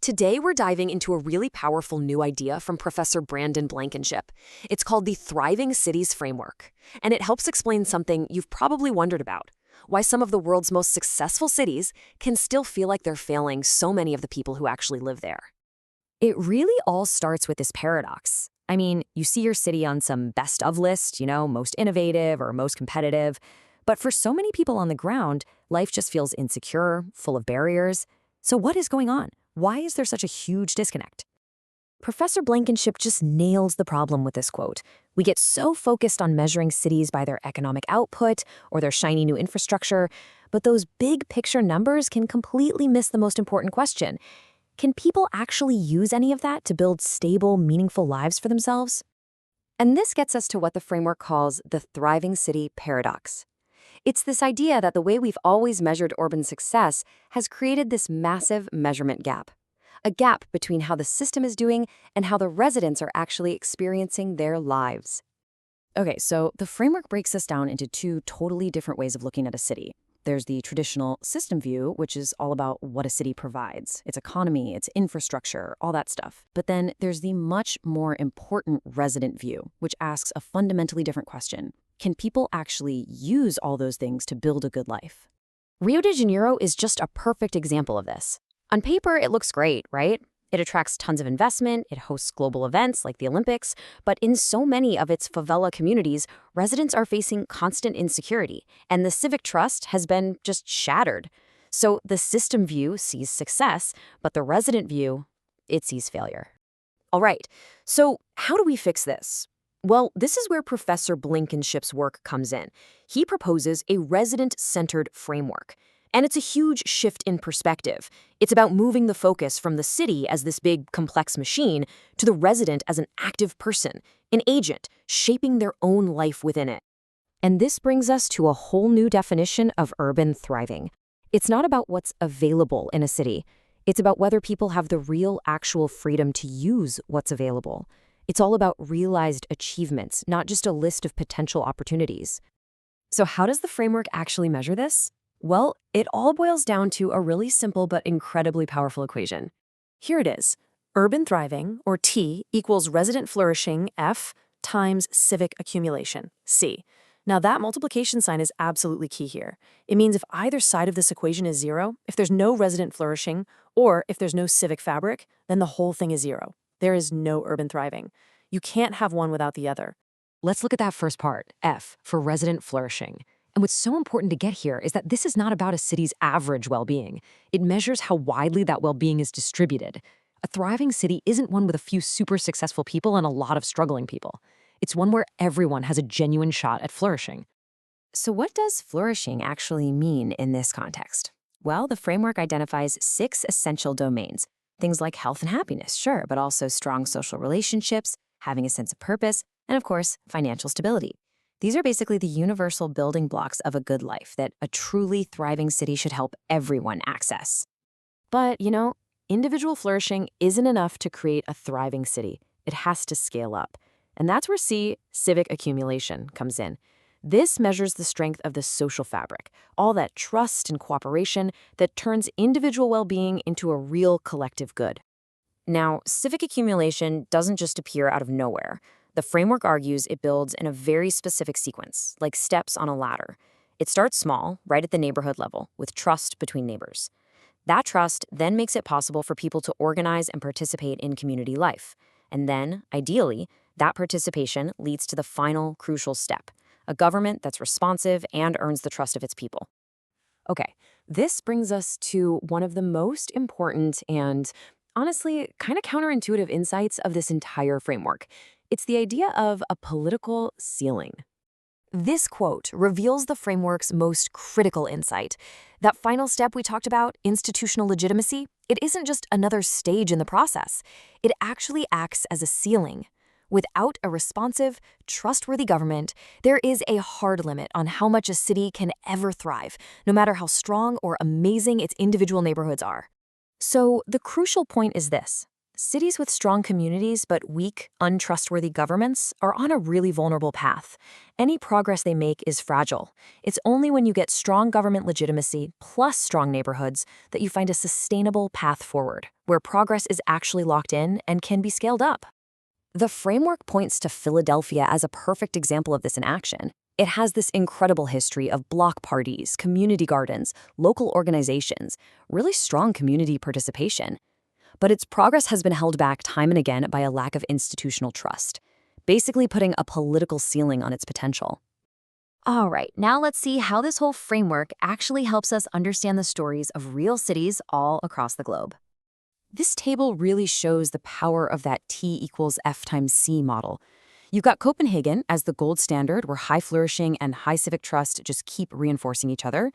Today, we're diving into a really powerful new idea from Professor Brandon Blankenship. It's called the Thriving Cities Framework, and it helps explain something you've probably wondered about: why some of the world's most successful cities can still feel like they're failing so many of the people who actually live there. It really all starts with this paradox. I mean, you see your city on some best of list, most innovative or most competitive, but for so many people on the ground, life just feels insecure, full of barriers. So what is going on? Why is there such a huge disconnect? Professor Blankenship just nails the problem with this quote. We get so focused on measuring cities by their economic output or their shiny new infrastructure, but those big picture numbers can completely miss the most important question. Can people actually use any of that to build stable, meaningful lives for themselves? And this gets us to what the framework calls the thriving city paradox. It's this idea that the way we've always measured urban success has created this massive measurement gap. A gap between how the system is doing and how the residents are actually experiencing their lives. Okay, so the framework breaks us down into two totally different ways of looking at a city. There's the traditional system view, which is all about what a city provides, its economy, its infrastructure, all that stuff. But then there's the much more important resident view, which asks a fundamentally different question. Can people actually use all those things to build a good life? Rio de Janeiro is just a perfect example of this. On paper, it looks great, right? It attracts tons of investment, it hosts global events like the Olympics, but in so many of its favela communities, residents are facing constant insecurity, and the civic trust has been just shattered. So the system view sees success, but the resident view, it sees failure. All right, so how do we fix this? Well, this is where Professor Blankenship's work comes in. He proposes a resident-centered framework. And it's a huge shift in perspective. It's about moving the focus from the city as this big, complex machine to the resident as an active person, an agent, shaping their own life within it. And this brings us to a whole new definition of urban thriving. It's not about what's available in a city. It's about whether people have the real, actual freedom to use what's available. It's all about realized achievements, not just a list of potential opportunities. So how does the framework actually measure this? Well, it all boils down to a really simple but incredibly powerful equation. Here it is. Urban thriving, or T, equals resident flourishing, F, times civic accumulation, C. Now that multiplication sign is absolutely key here. It means if either side of this equation is zero, if there's no resident flourishing, or if there's no civic fabric, then the whole thing is zero. There is no urban thriving. You can't have one without the other. Let's look at that first part, F, for resident flourishing. And what's so important to get here is that this is not about a city's average well-being. It measures how widely that well-being is distributed. A thriving city isn't one with a few super successful people and a lot of struggling people. It's one where everyone has a genuine shot at flourishing. So what does flourishing actually mean in this context? Well, the framework identifies 6 essential domains. Things like health and happiness, sure, but also strong social relationships, having a sense of purpose, and of course, financial stability. These are basically the universal building blocks of a good life that a truly thriving city should help everyone access. But, individual flourishing isn't enough to create a thriving city. It has to scale up. And that's where C, civic accumulation, comes in. This measures the strength of the social fabric, all that trust and cooperation that turns individual well-being into a real collective good. Now, civic accumulation doesn't just appear out of nowhere. The framework argues it builds in a very specific sequence, like steps on a ladder. It starts small, right at the neighborhood level, with trust between neighbors. That trust then makes it possible for people to organize and participate in community life. And then, ideally, that participation leads to the final crucial step, a government that's responsive and earns the trust of its people. Okay, this brings us to one of the most important and, honestly, kind of counterintuitive insights of this entire framework. It's the idea of a political ceiling. This quote reveals the framework's most critical insight. That final step we talked about, institutional legitimacy, it isn't just another stage in the process. It actually acts as a ceiling. Without a responsive, trustworthy government, there is a hard limit on how much a city can ever thrive, no matter how strong or amazing its individual neighborhoods are. So the crucial point is this. Cities with strong communities but weak, untrustworthy governments are on a really vulnerable path. Any progress they make is fragile. It's only when you get strong government legitimacy plus strong neighborhoods that you find a sustainable path forward, where progress is actually locked in and can be scaled up. The framework points to Philadelphia as a perfect example of this in action. It has this incredible history of block parties, community gardens, local organizations, really strong community participation. But its progress has been held back time and again by a lack of institutional trust, basically putting a political ceiling on its potential. All right, now let's see how this whole framework actually helps us understand the stories of real cities all across the globe. This table really shows the power of that T equals F times C model. You've got Copenhagen as the gold standard where high flourishing and high civic trust just keep reinforcing each other.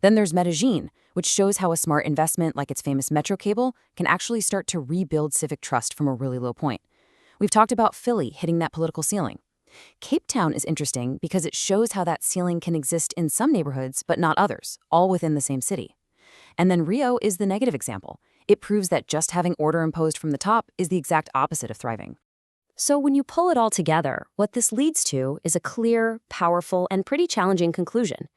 Then there's Medellin, which shows how a smart investment like its famous metro cable can actually start to rebuild civic trust from a really low point. We've talked about Philly hitting that political ceiling. Cape Town is interesting because it shows how that ceiling can exist in some neighborhoods but not others, all within the same city. And then Rio is the negative example. It proves that just having order imposed from the top is the exact opposite of thriving. So when you pull it all together, what this leads to is a clear, powerful, and pretty challenging conclusion.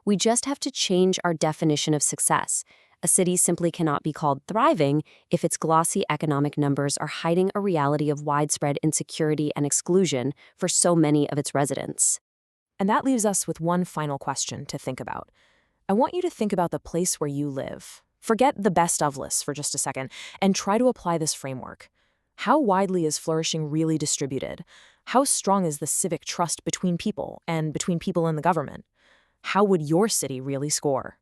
We just have to change our definition of success. A city simply cannot be called thriving if its glossy economic numbers are hiding a reality of widespread insecurity and exclusion for so many of its residents. And that leaves us with one final question to think about. I want you to think about the place where you live. Forget the best of lists for just a second and try to apply this framework. How widely is flourishing really distributed? How strong is the civic trust between people and between people and the government? How would your city really score?